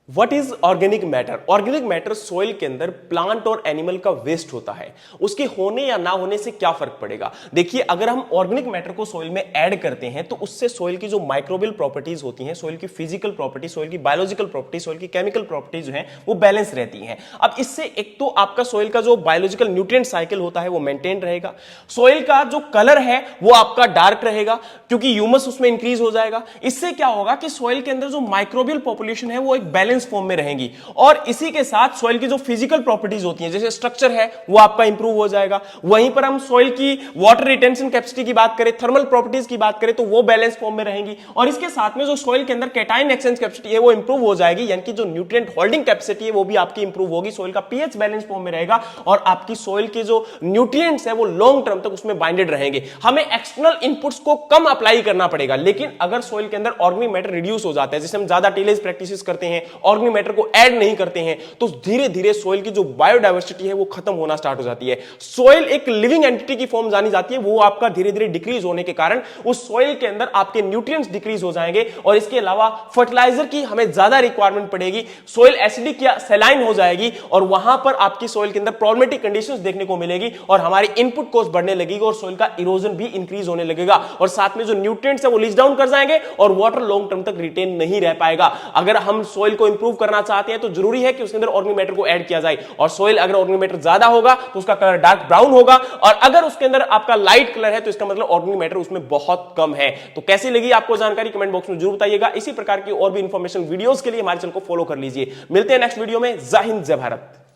What is organic matter? Organic matter soil के अंदर plant और एनिमल का वेस्ट होता है। उसके होने या ना होने से क्या फर्क पड़ेगा? देखिए, अगर हम ऑर्गेनिक मैटर को सोइल में ऐड करते हैं तो उससे सोइल की जो माइक्रोबियल प्रॉपर्टीज होती हैं, सोइल की फिजिकल प्रॉपर्टी, सोइल की बायोलॉजिकल प्रॉपर्टी, सोइल की केमिकल प्रॉपर्टीज जो है वो बैलेंस रहती हैं। अब इससे एक तो आपका सोइल का जो बायोलॉजिकल न्यूट्रिएंट साइकिल होता है वो मेंटेन रहेगा। सोइल का जो कलर है वो आपका डार्क रहेगा क्योंकि ह्यूमस उसमें इंक्रीज हो जाएगा। इससे क्या होगा कि सोइल के अंदर जो माइक्रोबियल पॉपुलेशन है वो एक बैलेंस फॉर्म में रहेंगी और इसी के साथ सॉइल की जो फिजिकल प्रॉपर्टीज होती हैं, जैसे स्ट्रक्चर है वो आपका इंप्रूव हो जाएगा। वहीं पर हम सॉइल की वाटर रिटेंशन कैपेसिटी की बात करें, थर्मल प्रॉपर्टीज की बात करें तो वो बैलेंस फॉर्म में रहेंगी और इसके साथ में जो सॉइल के अंदर कैटायन एक्सचेंज कैपेसिटी है वो इंप्रूव हो जाएगी, यानी कि जो न्यूट्रिएंट होल्डिंग कैपेसिटी है वो भी आपकी इंप्रूव होगी। सॉइल का पीएच बैलेंस फॉर्म में रहेगा और आपकी सॉइल के जो न्यूट्रिएंट्स है वो लॉन्ग टर्म तक उसमें बाइंडेड रहेंगे। हमें एक्सटर्नल इनपुट्स को कम अप्लाई करना पड़ेगा, लेकिन अगर सॉइल के अंदर ऑर्गेनिक मैटर रिड्यूस हो जाता है, जैसे हम ज्यादा टिलेज प्रैक्टिसेस करते हैं, ऑर्गेनिक मैटर को ऐड नहीं करते हैं, तो धीरे धीरे सोइल की जो बायोडायवर्सिटी है वो खत्म होना स्टार्ट हो जाती है। सोइल एक लिविंग एंटिटी की फॉर्म जानी जाती है, वो आपका धीरे धीरे डिक्रीज होने के कारण उस सोइल के अंदर आपके न्यूट्रिएंट्स डिक्रीज हो जाएंगे और इसके अलावा फर्टिलाइजर की हमें ज्यादा रिक्वायरमेंट पड़ेगी, सोइल एसिडिक या सैलाइन हो जाएगी और वहां पर आपकी सोइल के अंदर प्रॉब्लमेटिक कंडीशंस देखने को मिलेगी और हमारी इनपुट कॉस्ट बढ़ने लगेगी और सोइल का इरोजन भी इंक्रीज होने लगेगा और साथ में जो न्यूट्रिएंट्स है वो लीच डाउन कर जाएंगे और वाटर लॉन्ग टर्म तक रिटेन नहीं रह पाएगा। अगर हम सोइल को इंप्रूव करना चाहते हैं तो जरूरी है कि उसके अंदर ऑर्गेनिक मैटर को ऐड किया जाए और सोइल अगर ऑर्गेनिक मैटर ज्यादा होगा तो उसका कलर डार्क ब्राउन होगा और अगर उसके अंदर आपका लाइट कलर है तो इसका मतलब ऑर्गेनिक मैटर उसमें बहुत कम है। तो कैसी लगी आपको जानकारी कमेंट बॉक्स में जरूर बताइएगा। इसी प्रकार की और भी इंफॉर्मेशन वीडियोस के लिए हमारे चैनल को फॉलो कर लीजिए। मिलते हैं नेक्स्ट वीडियो में। जय हिंद, जय भारत।